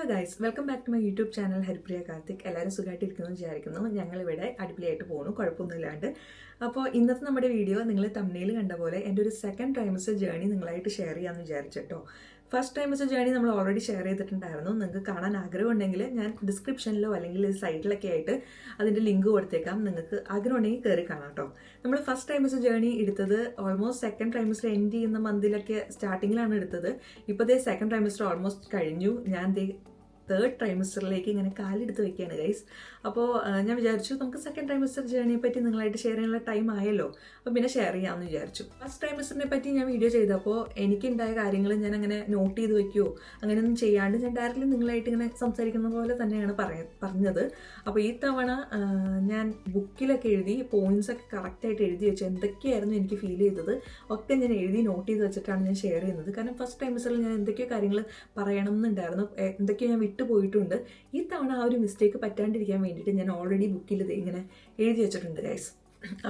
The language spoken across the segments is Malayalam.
Guys, welcome back to my YouTube channel Haripriya Karthik. എല്ലാവരും സുഖമായിട്ടിരിക്കുന്നു വിചാരിക്കുന്നു. ഞങ്ങളിവിടെ അടിപൊളിയായിട്ട് പോകുന്നു, കുഴപ്പമൊന്നുമില്ലാണ്ട്. അപ്പോൾ ഇന്നത്തെ നമ്മുടെ വീഡിയോ നിങ്ങൾ തംബ്നെയിൽ കണ്ട പോലെ എൻ്റെ ഒരു സെക്കൻഡ് ട്രൈമസ്റ്റർ ജേർണി നിങ്ങളായിട്ട് ഷെയർ ചെയ്യാമെന്ന് വിചാരിച്ചിട്ടോ. ഫസ്റ്റ് ട്രൈമസ്റ്റർ ജേർണി നമ്മൾ ഓൾറെഡി ഷെയർ ചെയ്തിട്ടുണ്ടായിരുന്നു. നിങ്ങൾക്ക് കാണാൻ ആഗ്രഹമുണ്ടെങ്കിൽ ഞാൻ ഡിസ്ക്രിപ്ഷനിലോ അല്ലെങ്കിൽ സൈഡിലൊക്കെ ആയിട്ട് അതിൻ്റെ ലിങ്ക് കൊടുത്തേക്കാം. നിങ്ങൾക്ക് ആഗ്രഹമുണ്ടെങ്കിൽ കയറി കാണാം കേട്ടോ. നമ്മൾ ഫസ്റ്റ് ട്രൈമസ്റ്റർ ജേർണി എടുത്തത് ഓൾമോസ്റ്റ് സെക്കൻഡ് ട്രൈമസ്റ്റർ എൻഡ് ചെയ്യുന്ന മന്തിലൊക്കെ സ്റ്റാർട്ടിങ്ങിലാണ് എടുത്തത്. ഇപ്പോൾ സെക്കൻഡ് ട്രൈമസ്റ്റർ ഓൾമോസ്റ്റ് കഴിഞ്ഞു. ഞാൻ തേർഡ് ട്രൈമസ്റ്ററിലേക്ക് ഇങ്ങനെ കാലെടുത്ത് വെക്കുകയാണ് ഗൈസ്. അപ്പോൾ ഞാൻ വിചാരിച്ചു നമുക്ക് സെക്കൻഡ് ട്രൈമസ്റ്റർ ജേർണിയെ പറ്റി നിങ്ങളായിട്ട് ഷെയർ ചെയ്യാനുള്ള ടൈം ആയല്ലോ, അപ്പോൾ പിന്നെ ഷെയർ ചെയ്യാമെന്ന് വിചാരിച്ചു. ഫസ്റ്റ് ട്രൈമസ്റ്ററിനെ പറ്റി ഞാൻ വീഡിയോ ചെയ്തപ്പോൾ എനിക്കുണ്ടായ കാര്യങ്ങൾ ഞാൻ അങ്ങനെ നോട്ട് ചെയ്ത് വെക്കുകയോ അങ്ങനെയൊന്നും ചെയ്യാണ്ട് ഞാൻ ഡയറക്റ്റ്ലി നിങ്ങളായിട്ട് ഇങ്ങനെ സംസാരിക്കുന്ന പോലെ തന്നെയാണ് പറഞ്ഞത്. അപ്പോൾ ഈ തവണ ഞാൻ ബുക്കിലൊക്കെ എഴുതി പോയിന്റ്സ് ഒക്കെ കറക്റ്റായിട്ട് എഴുതി വെച്ചു. എന്തൊക്കെയായിരുന്നു എനിക്ക് ഫീൽ ചെയ്തത് ഒക്കെ ഞാൻ എഴുതി നോട്ട് ചെയ്ത് വെച്ചിട്ടാണ് ഞാൻ ഷെയർ ചെയ്യുന്നത്. കാരണം ഫസ്റ്റ് ട്രൈമസ്റ്ററിൽ ഞാൻ എന്തൊക്കെയോ കാര്യങ്ങൾ പറയണം എന്നുണ്ടായിരുന്നു, എന്തൊക്കെയോ ഞാൻ പോയിട്ടുണ്ട്. ഈ തവണ ആ ഒരു മിസ്റ്റേക്ക് പറ്റാണ്ടിരിക്കാൻ വേണ്ടിയിട്ട് ഞാൻ ഓൾറെഡി ബുക്കിൽ ഇങ്ങനെ എഴുതി വെച്ചിട്ടുണ്ട് ഗൈസ്.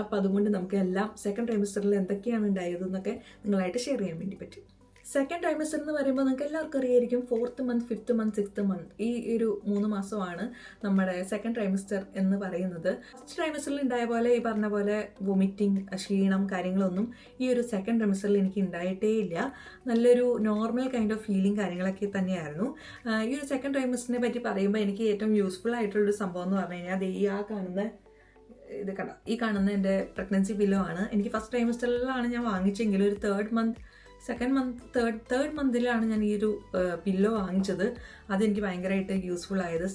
അപ്പോൾ അതുകൊണ്ട് നമുക്ക് എല്ലാം സെക്കൻഡ് ട്രൈമസ്റ്ററിൽ എന്തൊക്കെയാണ് ഉണ്ടായതെന്നൊക്കെ നിങ്ങളായിട്ട് ഷെയർ ചെയ്യാൻ വേണ്ടി പറ്റും. സെക്കൻഡ് ട്രൈമസ്റ്റർ എന്ന് പറയുമ്പോൾ നിങ്ങൾക്ക് എല്ലാവർക്കും അറിയായിരിക്കും 4th month, 5th month, 6th month ഈ ഒരു 3 മാസമാണ് നമ്മുടെ സെക്കൻഡ് ട്രൈമസ്റ്റർ എന്ന് പറയുന്നത്. ഫസ്റ്റ് ട്രൈമസ്റ്ററിൽ ഉണ്ടായ പോലെ ഈ പറഞ്ഞ പോലെ വൊമിറ്റിംഗ്, ക്ഷീണം കാര്യങ്ങളൊന്നും ഈ ഒരു സെക്കൻഡ് ട്രൈമസ്റ്ററിൽ എനിക്ക് ഉണ്ടായിട്ടേ ഇല്ല. നല്ലൊരു നോർമൽ കൈൻഡ് ഓഫ് ഫീലിംഗ് കാര്യങ്ങളൊക്കെ തന്നെയായിരുന്നു. ഈ ഒരു സെക്കൻഡ് ട്രൈമസ്റ്ററിനെ പറ്റി പറയുമ്പോൾ എനിക്ക് ഏറ്റവും യൂസ്ഫുൾ ആയിട്ടുള്ളൊരു സംഭവം എന്ന് പറഞ്ഞു കഴിഞ്ഞാൽ ഈ കാണുന്ന എൻ്റെ പ്രഗ്നൻസി പില്ലോ ആണ്. എനിക്ക് ഫസ്റ്റ് ട്രൈമസ്റ്ററിലാണ് ഞാൻ വാങ്ങിച്ചെങ്കിലും ഒരു തേർഡ് മന്തിലാണ് ഞാൻ ഈ ഒരു പില്ലോ വാങ്ങിച്ചത്. അതെനിക്ക് ഭയങ്കരമായിട്ട് യൂസ്ഫുൾ ആയത്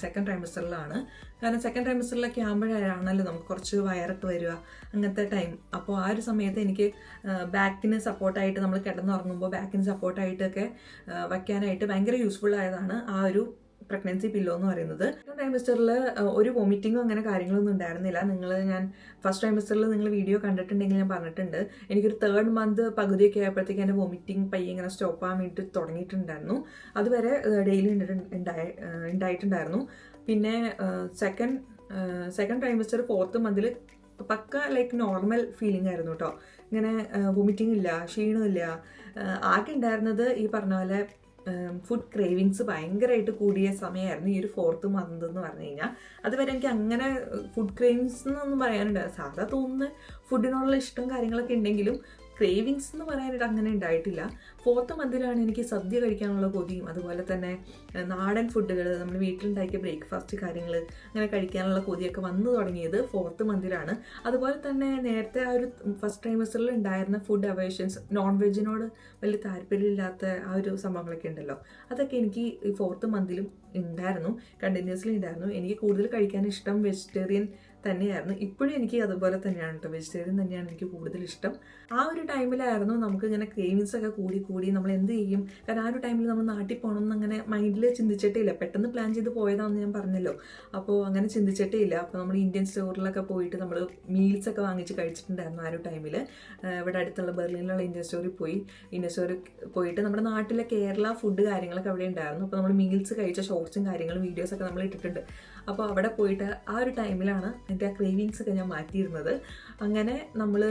സെക്കൻഡ് ട്രൈമസ്റ്ററിലാണ്. കാരണം സെക്കൻഡ് ട്രൈമസ്റ്ററിലൊക്കെ ആകുമ്പോഴാണല്ലോ നമുക്ക് കുറച്ച് വയറൊക്കെ വരിക, അങ്ങനത്തെ ടൈം. അപ്പോൾ ആ ഒരു സമയത്ത് എനിക്ക് ബാക്കിന് സപ്പോർട്ടായിട്ട് നമ്മൾ കിടന്നുറങ്ങുമ്പോൾ ബാക്കിന് സപ്പോർട്ടായിട്ടൊക്കെ വയ്ക്കാനായിട്ട് ഭയങ്കര യൂസ്ഫുൾ ആയതാണ് ആ ഒരു പ്രഗ്നൻസി പില്ലോ എന്ന് പറയുന്നത്. സെക്കൻഡ് ട്രൈമസ്റ്ററിൽ ഒരു വോമിറ്റിങ്ങോ അങ്ങനെ കാര്യങ്ങളൊന്നും ഉണ്ടായിരുന്നില്ല. ഞാൻ ഫസ്റ്റ് ട്രൈമസ്റ്ററിൽ നിങ്ങൾ വീഡിയോ കണ്ടിട്ടുണ്ടെങ്കിൽ ഞാൻ പറഞ്ഞിട്ടുണ്ട്, എനിക്കൊരു 3rd month പകുതിയൊക്കെ ആയപ്പോഴത്തേക്ക് എൻ്റെ വോമിറ്റിംഗ് പയ്യെ ഇങ്ങനെ സ്റ്റോപ്പ് ആകാൻ വേണ്ടിയിട്ട് തുടങ്ങിയിട്ടുണ്ടായിരുന്നു. അതുവരെ ഡെയിലി ഉണ്ടായിട്ടുണ്ടായിരുന്നു. പിന്നെ സെക്കൻഡ് ട്രൈമസ്റ്റർ 4th month പക്ക ലൈക്ക് നോർമൽ ഫീലിംഗ് ആയിരുന്നു കേട്ടോ. ഇങ്ങനെ വോമിറ്റിംഗ് ഇല്ല, ക്ഷീണമില്ല. ആകെ ഉണ്ടായിരുന്നത് ഈ പറഞ്ഞ പോലെ ഫുഡ് ക്രേവിങ്സ് ഭയങ്കരമായിട്ട് കൂടിയ സമയമായിരുന്നു ഈ ഒരു 4th month എന്ന് പറഞ്ഞു കഴിഞ്ഞാൽ. അതുവരെ എനിക്ക് അങ്ങനെ ഫുഡ് ക്രേവിങ്സ് എന്നൊന്നും പറയാനുണ്ടായിരുന്നു. സാധാ തോന്നുന്ന ഫുഡിനോടുള്ള ഇഷ്ടം കാര്യങ്ങളൊക്കെ ഉണ്ടെങ്കിലും ക്രേവിങ്സ് എന്ന് പറയാനായിട്ട് അങ്ങനെ ഉണ്ടായിട്ടില്ല. 4th month എനിക്ക് സദ്യ കഴിക്കാനുള്ള കൊതിയും അതുപോലെ തന്നെ നാടൻ ഫുഡുകൾ, നമ്മൾ വീട്ടിലുണ്ടാക്കിയ ബ്രേക്ക്ഫാസ്റ്റ് കാര്യങ്ങൾ അങ്ങനെ കഴിക്കാനുള്ള കൊതിയൊക്കെ വന്നു തുടങ്ങിയത് 4th month. അതുപോലെ തന്നെ നേരത്തെ ആ ഒരു ഫസ്റ്റ് ട്രൈമസ്റ്ററിൽ ഉണ്ടായിരുന്ന ഫുഡ് അവേഷൻസ്, നോൺ വെജിനോട് വലിയ താല്പര്യമില്ലാത്ത ആ ഒരു സംഭവങ്ങളൊക്കെ ഉണ്ടല്ലോ, അതൊക്കെ എനിക്ക് ഈ 4th month ഉണ്ടായിരുന്നു, കണ്ടിന്യൂസ്ലി ഉണ്ടായിരുന്നു. എനിക്ക് കൂടുതൽ കഴിക്കാൻ ഇഷ്ടം വെജിറ്റേറിയൻ തന്നെയായിരുന്നു. ഇപ്പോഴും എനിക്ക് അതുപോലെ തന്നെയാണ് കേട്ടോ, വെജിറ്റേറിയൻ തന്നെയാണ് എനിക്ക് കൂടുതൽ ഇഷ്ടം. ആ ഒരു ടൈമിലായിരുന്നു നമുക്ക് ഇങ്ങനെ ക്രേവിങ്സ് ഒക്കെ കൂടി നമ്മൾ എന്ത് ചെയ്യും. കാരണം ആ ഒരു ടൈമിൽ നമ്മൾ നാട്ടിൽ പോകണം എന്നങ്ങനെ മൈൻഡിൽ ചിന്തിച്ചിട്ടേ ഇല്ല. പെട്ടെന്ന് പ്ലാൻ ചെയ്ത് പോയതാണെന്ന് ഞാൻ പറഞ്ഞല്ലോ. അപ്പോൾ അങ്ങനെ ചിന്തിച്ചിട്ടേ ഇല്ല. അപ്പോൾ നമ്മൾ ഇന്ത്യൻ സ്റ്റോറിലൊക്കെ പോയിട്ട് നമ്മൾ മീൽസ് ഒക്കെ വാങ്ങിച്ച് കഴിച്ചിട്ടുണ്ടായിരുന്നു ആ ഒരു ടൈമിൽ. ഇവിടെ അടുത്തുള്ള ബെർലിനിലുള്ള ഇന്ത്യൻ സ്റ്റോറിൽ പോയിട്ട് നമ്മുടെ നാട്ടിലെ കേരള ഫുഡ് കാര്യങ്ങളൊക്കെ അവിടെ ഉണ്ടായിരുന്നു. അപ്പോൾ നമ്മൾ മീൽസ് കഴിച്ച ഷോർട്സും കാര്യങ്ങളും വീഡിയോസൊക്കെ നമ്മൾ ഇട്ടിട്ടുണ്ട്. അപ്പോൾ അവിടെ പോയിട്ട് ആ ഒരു ടൈമിലാണ് എൻ്റെ ആ ക്രേവിങ്സ് ഒക്കെ ഞാൻ മാറ്റിയിരുന്നത്. അങ്ങനെ നമ്മൾ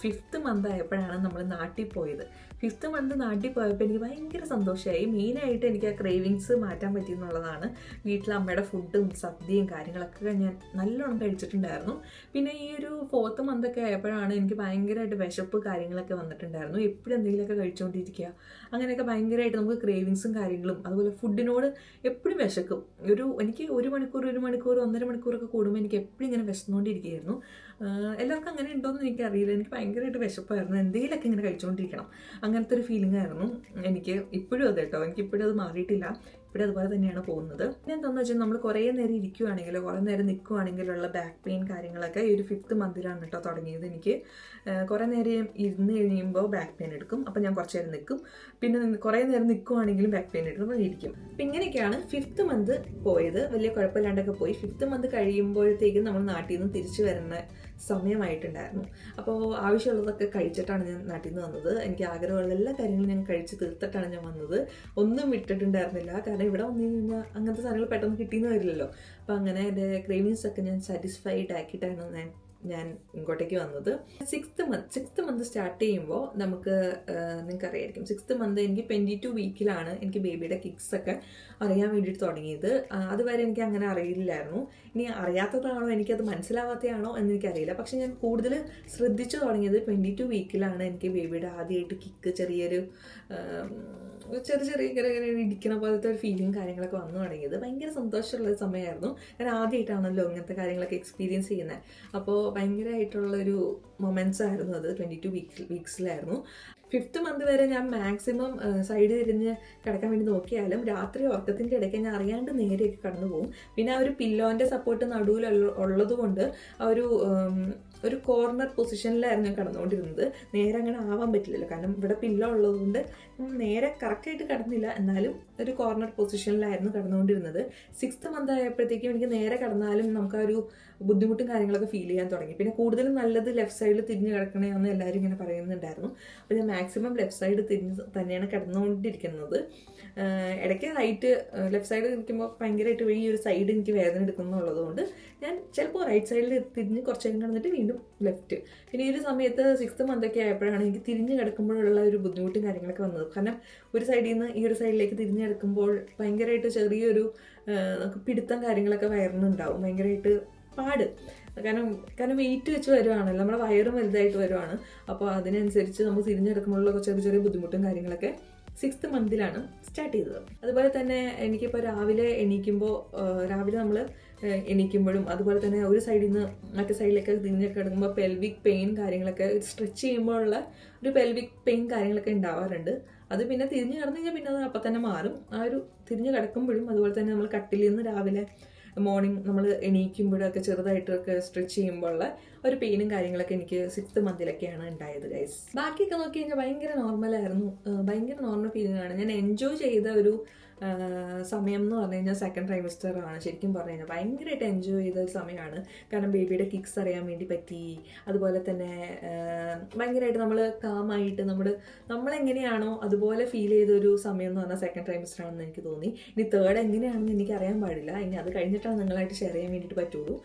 5th month ആയപ്പോഴാണ് നമ്മൾ നാട്ടിൽ പോയത്. 5th month നാട്ടിൽ പോയപ്പോൾ എനിക്ക് ഭയങ്കര സന്തോഷമായി. മെയിനായിട്ട് എനിക്ക് ആ ക്രേവിങ്സ് മാറ്റാൻ പറ്റിയെന്നുള്ളതാണ്. വീട്ടിൽ അമ്മയുടെ ഫുഡും സദ്യയും കാര്യങ്ങളൊക്കെ ഞാൻ നല്ലോണം കഴിച്ചിട്ടുണ്ടായിരുന്നു. പിന്നെ ഈ ഒരു 4th month ഒക്കെ ആയപ്പോഴാണ് എനിക്ക് ഭയങ്കരമായിട്ട് വിശപ്പ് കാര്യങ്ങളൊക്കെ വന്നിട്ടുണ്ടായിരുന്നു. എപ്പോഴും എന്തെങ്കിലുമൊക്കെ കഴിച്ചുകൊണ്ടിരിക്കുക, അങ്ങനെയൊക്കെ ഭയങ്കരമായിട്ട് നമുക്ക് ക്രേവിങ്സും കാര്യങ്ങളും. അതുപോലെ ഫുഡിനോട് എപ്പോഴും വിശക്കും. എനിക്ക് 1 മണിക്കൂർ 1.5 മണിക്കൂറൊക്കെ കൂടുമ്പോൾ എനിക്ക് എപ്പോഴും ഇങ്ങനെ വിശന്നുകൊണ്ടിരിക്കുകയായിരുന്നു. എല്ലാവർക്കും അങ്ങനെ ഉണ്ടോയെന്ന് എനിക്കറിയില്ല. എനിക്ക് ഭയങ്കരമായിട്ട് വിശപ്പായിരുന്നു, എന്തെങ്കിലുമൊക്കെ ഇങ്ങനെ കഴിച്ചുകൊണ്ടിരിക്കണം, അങ്ങനത്തെ ഒരു ഫീലിംഗ് ആയിരുന്നു എനിക്ക്. ഇപ്പോഴും അതെ കേട്ടോ, എനിക്കിപ്പോഴും അത് മാറിയിട്ടില്ല. ഇവിടെ അതുപോലെ തന്നെയാണ് പോകുന്നത്. പിന്നെ എന്താണെന്ന് വെച്ചാൽ നമ്മൾ കുറേ നേരം ഇരിക്കുകയാണെങ്കിലോ കുറേ നേരം നിൽക്കുകയാണെങ്കിലുള്ള ബാക്ക് പെയിൻ കാര്യങ്ങളൊക്കെ ഈ ഒരു 5th month കേട്ടോ തുടങ്ങിയത്. എനിക്ക് കുറേ നേരം ഇരുന്ന് കഴിയുമ്പോൾ ബാക്ക് പെയിൻ എടുക്കും. അപ്പോൾ ഞാൻ കുറച്ച് നേരം നിൽക്കും. പിന്നെ കുറേ നേരം നിൽക്കുകയാണെങ്കിലും ബാക്ക് പെയിൻ എടുക്കും, അപ്പോൾ ഇരിക്കും. അപ്പം ഇങ്ങനെയൊക്കെയാണ് 5th month പോയത്. വലിയ കുഴപ്പമില്ലാണ്ടൊക്കെ പോയി. 5th month കഴിയുമ്പോഴത്തേക്കും നമ്മൾ നാട്ടിൽ നിന്ന് തിരിച്ചു വരുന്ന സമയമായിട്ടുണ്ടായിരുന്നു. അപ്പോൾ ആവശ്യമുള്ളതൊക്കെ കഴിച്ചിട്ടാണ് ഞാൻ നാട്ടിൽ നിന്ന് വന്നത്. എനിക്ക് ആഗ്രഹമുള്ള എല്ലാ കാര്യങ്ങളും ഞാൻ കഴിച്ച് തീർത്തിട്ടാണ് ഞാൻ വന്നത്. ഒന്നും വിട്ടിട്ടുണ്ടായിരുന്നില്ല. കാരണം ഇവിടെ വന്നു കഴിഞ്ഞാൽ അങ്ങനത്തെ സാധനങ്ങൾ പെട്ടെന്ന് കിട്ടിയെന്ന് വരില്ലല്ലോ. അപ്പോൾ അങ്ങനെ എൻ്റെ ക്രേവിങ്സ് ഒക്കെ ഞാൻ സാറ്റിസ്ഫൈഡ് ആക്കിയിട്ടാണ് ഞാൻ ഞാൻ ഇങ്ങോട്ടേക്ക് വന്നത്. സിക്സ്ത് മന്ത് സ്റ്റാർട്ട് ചെയ്യുമ്പോൾ നമുക്ക് നിങ്ങൾക്ക് അറിയായിരിക്കും, 6th മന്ത് എനിക്ക് 22 വീക്കിലാണ് എനിക്ക് ബേബിയുടെ കിക്സ് ഒക്കെ അറിയാൻ വേണ്ടിയിട്ട് തുടങ്ങിയത്. അതുവരെ എനിക്ക് അങ്ങനെ അറിയില്ലായിരുന്നു. ഇനി അറിയാത്തതാണോ എനിക്കത് മനസ്സിലാവാത്തതാണോ എന്നെനിക്കറിയില്ല. പക്ഷെ ഞാൻ കൂടുതൽ ശ്രദ്ധിച്ചു തുടങ്ങിയത് 22 വീക്കിലാണ് എനിക്ക് ബേബിയുടെ ആദ്യമായിട്ട് കിക്ക് ചെറിയ ഇങ്ങനെ ഇടിക്കണ പോലത്തെ ഒരു ഫീലിംഗ് കാര്യങ്ങളൊക്കെ വന്നു തുടങ്ങിയത്. ഭയങ്കര സന്തോഷമുള്ളൊരു സമയമായിരുന്നു. ഞാൻ ആദ്യമായിട്ടാണല്ലോ ഇങ്ങനത്തെ കാര്യങ്ങളൊക്കെ എക്സ്പീരിയൻസ് ചെയ്യുന്നത്. അപ്പോൾ ഭയങ്കരമായിട്ടുള്ളൊരു മൊമെൻറ്റ്സ് ആയിരുന്നു അത്. 22 വീക്സിലായിരുന്നു. 5th മന്ത് വരെ ഞാൻ മാക്സിമം സൈഡ് തിരിഞ്ഞ് കിടക്കാൻ വേണ്ടി നോക്കിയാലും രാത്രി ഉറക്കത്തിൻ്റെ ഇടയ്ക്ക് ഞാൻ അറിയാണ്ട് നേരെയൊക്കെ കടന്നു പോകും. പിന്നെ ആ ഒരു പില്ലോൻ്റെ സപ്പോർട്ട് നടുവിൽ ഉള്ളത് കൊണ്ട് ആ ഒരു കോർണർ പൊസിഷനിലായിരുന്നു ഞാൻ കിടന്നുകൊണ്ടിരുന്നത്. നേരെ അങ്ങനെ ആവാൻ പറ്റില്ലല്ലോ, കാരണം ഇവിടെ പില്ലോ ഉള്ളതുകൊണ്ട് നേരെ കറക്റ്റായിട്ട് കിടന്നില്ല, എന്നാലും ഒരു കോർണർ പൊസിഷനിലായിരുന്നു കിടന്നുകൊണ്ടിരുന്നത്. 6th മന്ത് ആയപ്പോഴത്തേക്കും എനിക്ക് നേരെ കിടന്നാലും നമുക്ക് ആ ഒരു ബുദ്ധിമുട്ടും കാര്യങ്ങളൊക്കെ ഫീൽ ചെയ്യാൻ തുടങ്ങി. പിന്നെ കൂടുതലും നല്ലത് ലെഫ്റ്റ് സൈഡിൽ തിരിഞ്ഞ് കിടക്കണേ എന്ന് എല്ലാവരും ഇങ്ങനെ പറയുന്നുണ്ടായിരുന്നു. അപ്പോൾ ഞാൻ മാക്സിമം ലെഫ്റ്റ് സൈഡ് തിരിഞ്ഞ് തന്നെയാണ് കിടന്നുകൊണ്ടിരിക്കുന്നത്. ഇടയ്ക്ക് ലെഫ്റ്റ് സൈഡ് ഇരിക്കുമ്പോൾ ഭയങ്കരമായിട്ട് ഈ ഒരു സൈഡ് എനിക്ക് വേദന എടുക്കുന്നുള്ളത് കൊണ്ട് ഞാൻ ചിലപ്പോൾ റൈറ്റ് സൈഡിൽ തിരിഞ്ഞ് കുറച്ച് നേരം കിടന്നിട്ട് വീണ്ടും ലെഫ്റ്റ്. പിന്നെ ഈ ഒരു സമയത്ത് 6th മന്തൊക്കെ ആയപ്പോഴാണ് എനിക്ക് തിരിഞ്ഞ് കിടക്കുമ്പോഴുള്ള ഒരു ബുദ്ധിമുട്ടും കാര്യങ്ങളൊക്കെ വന്നത്. കാരണം ഒരു സൈഡിൽ നിന്ന് ഈ ഒരു സൈഡിലേക്ക് തിരിഞ്ഞ് കിടക്കുമ്പോൾ ഭയങ്കരമായിട്ട് ചെറിയൊരു പിടുത്തം കാര്യങ്ങളൊക്കെ വയറിനുണ്ടാവും, ഭയങ്കരമായിട്ട് പാട്. കാരണം വെയിറ്റ് വെച്ച് വരുവാണല്ലോ, നമ്മുടെ വയറും വലുതായിട്ട് വരുവാണ്. അപ്പോൾ അതിനനുസരിച്ച് നമ്മൾ തിരിഞ്ഞെടുക്കുമ്പോഴുള്ള ചെറിയ ബുദ്ധിമുട്ടും കാര്യങ്ങളൊക്കെ 6th മന്തിലാണ് സ്റ്റാർട്ട് ചെയ്തത്. അതുപോലെ തന്നെ എനിക്കിപ്പോൾ രാവിലെ നമ്മൾ എണീക്കുമ്പോഴും അതുപോലെ തന്നെ ഒരു സൈഡിൽ നിന്ന് മറ്റേ സൈഡിലേക്ക് തിരിഞ്ഞൊക്കെ കിടക്കുമ്പോൾ പെൽവിക് പെയിൻ കാര്യങ്ങളൊക്കെ സ്ട്രെച്ച് ചെയ്യുമ്പോഴുള്ള ഒരു പെൽവിക് പെയിൻ കാര്യങ്ങളൊക്കെ ഉണ്ടാവാറുണ്ട്. അത് പിന്നെ തിരിഞ്ഞ് കിടന്നു കഴിഞ്ഞാൽ പിന്നെ അത് അപ്പം തന്നെ മാറും. ആ ഒരു തിരിഞ്ഞ് കിടക്കുമ്പോഴും അതുപോലെ തന്നെ നമ്മൾ കട്ടിൽ നിന്ന് രാവിലെ മോർണിംഗ് നമ്മൾ എണീക്കുമ്പോഴൊക്കെ ചെറുതായിട്ടൊക്കെ സ്ട്രെച്ച് ചെയ്യുമ്പോഴുള്ള ഒരു പെയിനും കാര്യങ്ങളൊക്കെ എനിക്ക് 6th മന്തിലൊക്കെയാണ് ഉണ്ടായത് ഗൈസ്. ബാക്കിയൊക്കെ നോക്കി കഴിഞ്ഞാൽ ഭയങ്കര നോർമലായിരുന്നു, ഭയങ്കര നോർമൽ ഫീലിംഗ് ആണ്. ഞാൻ എൻജോയ് ചെയ്ത ഒരു സമയം എന്ന് പറഞ്ഞു കഴിഞ്ഞാൽ 2nd ട്രൈമസ്റ്ററാണ്. ശരിക്കും പറഞ്ഞു കഴിഞ്ഞാൽ ഭയങ്കരമായിട്ട് എൻജോയ് ചെയ്ത ഒരു സമയമാണ്. കാരണം ബേബിയുടെ കിക്സ് അറിയാൻ വേണ്ടി പറ്റി. അതുപോലെ തന്നെ ഭയങ്കരമായിട്ട് നമ്മൾ കാമായിട്ട് നമ്മളെങ്ങനെയാണോ അതുപോലെ ഫീൽ ചെയ്തൊരു സമയം എന്ന് പറഞ്ഞാൽ 2nd ട്രൈമസ്റ്ററാണെന്ന് എനിക്ക് തോന്നി. ഇനി 3rd എങ്ങനെയാണെന്ന് എനിക്ക് അറിയാൻ പാടില്ല. ഇനി അത് കഴിഞ്ഞിട്ടാണ് നിങ്ങളായിട്ട് ഷെയർ ചെയ്യാൻ വേണ്ടിയിട്ട് പറ്റുള്ളൂ.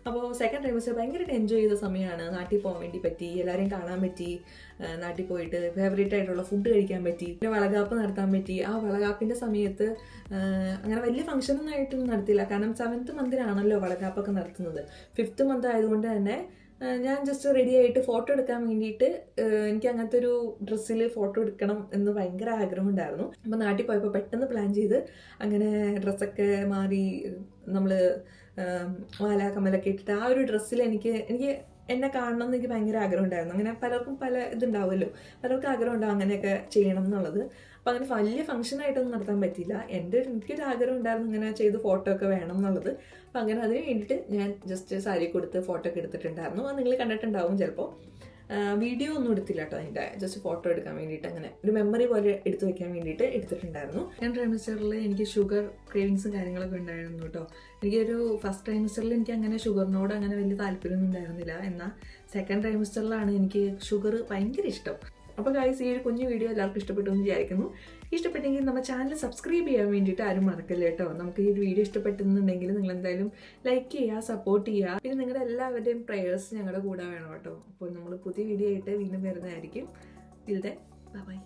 അപ്പോൾ 2nd ട്രൈമസ്റ്റർ ഭയങ്കരമായിട്ട് എൻജോയ് ചെയ്ത സമയമാണ്. നാട്ടിൽ പോകാൻ വേണ്ടി പറ്റി, എല്ലാവരെയും കാണാൻ പറ്റി, നാട്ടിൽ പോയിട്ട് ഫേവറേറ്റ് ആയിട്ടുള്ള ഫുഡ് കഴിക്കാൻ പറ്റി, പിന്നെ വളകാപ്പ് നടത്താൻ പറ്റി. ആ വളകാപ്പിൻ്റെ സമയത്ത് അങ്ങനെ വലിയ ഫംഗ്ഷനൊന്നും ആയിട്ടൊന്നും നടത്തില്ല, കാരണം 7th മന്തിലാണല്ലോ വളകാപ്പൊക്കെ നടത്തുന്നത്. 5th മന്ത് ആയതുകൊണ്ട് തന്നെ ഞാൻ ജസ്റ്റ് റെഡി ആയിട്ട് ഫോട്ടോ എടുക്കാൻ വേണ്ടിയിട്ട് എനിക്ക് അങ്ങനത്തെ ഒരു ഡ്രസ്സിൽ ഫോട്ടോ എടുക്കണം എന്ന് ഭയങ്കര ആഗ്രഹമുണ്ടായിരുന്നു. അപ്പോൾ നാട്ടിൽ പോയപ്പോൾ പെട്ടെന്ന് പ്ലാൻ ചെയ്ത് അങ്ങനെ ഡ്രസ്സൊക്കെ മാറി നമ്മൾ മാല കമ്മലൊക്കെ ഇട്ടിട്ട് ആ ഒരു ഡ്രസ്സിൽ എനിക്ക് എന്നെ കാണണം എന്ന് എനിക്ക് ഭയങ്കര ആഗ്രഹം ഉണ്ടായിരുന്നു. അങ്ങനെ പലർക്കും പല ഇതുണ്ടാവുമല്ലോ, പലർക്കും ആഗ്രഹം ഉണ്ടാവും അങ്ങനെയൊക്കെ ചെയ്യണം എന്നുള്ളത്. അപ്പം അങ്ങനെ വലിയ ഫംഗ്ഷനായിട്ടൊന്നും നടത്താൻ പറ്റില്ല. എനിക്കൊരു ആഗ്രഹം ഉണ്ടായിരുന്നു ഇങ്ങനെ ചെയ്ത് ഫോട്ടോ ഒക്കെ വേണം എന്നുള്ളത്. അപ്പം അങ്ങനെ അതിന് വേണ്ടിയിട്ട് ഞാൻ ജസ്റ്റ് സാരി കൊടുത്ത് ഫോട്ടോ ഒക്കെ എടുത്തിട്ടുണ്ടായിരുന്നു. അത് നിങ്ങൾ കണ്ടിട്ടുണ്ടാവും ചിലപ്പോൾ. വീഡിയോ ഒന്നും എടുത്തില്ല കേട്ടോ, അതിൻ്റെ ജസ്റ്റ് ഫോട്ടോ എടുക്കാൻ വേണ്ടിയിട്ട് അങ്ങനെ ഒരു മെമ്മറി പോലെ എടുത്തു വെക്കാൻ വേണ്ടിയിട്ട് എടുത്തിട്ടുണ്ടായിരുന്നു. 2nd ട്രൈമസ്റ്ററിൽ എനിക്ക് ഷുഗർ ക്രേവിങ്സും കാര്യങ്ങളൊക്കെ ഉണ്ടായിരുന്നു കേട്ടോ. എനിക്കൊരു 1st ട്രൈമസ്റ്ററിൽ എനിക്ക് അങ്ങനെ ഷുഗറിനോട് അങ്ങനെ വലിയ താല്പര്യമൊന്നും ഉണ്ടായിരുന്നില്ല. എന്നാൽ 2nd ട്രൈമസ്റ്ററിലാണ് എനിക്ക് ഷുഗർ ഭയങ്കര ഇഷ്ടം. അപ്പോൾ ഗൈസ്, ഈ ഒരു കുഞ്ഞു വീഡിയോ എല്ലാവർക്കും ഇഷ്ടപ്പെട്ടു എന്ന് വിചാരിക്കുന്നു. ഇഷ്ടപ്പെട്ടെങ്കിൽ നമ്മുടെ ചാനൽ സബ്സ്ക്രൈബ് ചെയ്യാൻ വേണ്ടിയിട്ട് ആരും മറക്കല്ല കേട്ടോ. നമുക്ക് ഈ ഒരു വീഡിയോ ഇഷ്ടപ്പെട്ടെന്നുണ്ടെങ്കിൽ നിങ്ങൾ എന്തായാലും ലൈക്ക് ചെയ്യുക, സപ്പോർട്ട് ചെയ്യുക. പിന്നെ നിങ്ങളുടെ എല്ലാവരുടെയും പ്രേയേഴ്സ് ഞങ്ങളുടെ കൂടെ വേണം കേട്ടോ. അപ്പോൾ നമ്മൾ പുതിയ വീഡിയോ ആയിട്ട് വീണ്ടും വരുന്നതായിരിക്കും. Till then bye bye.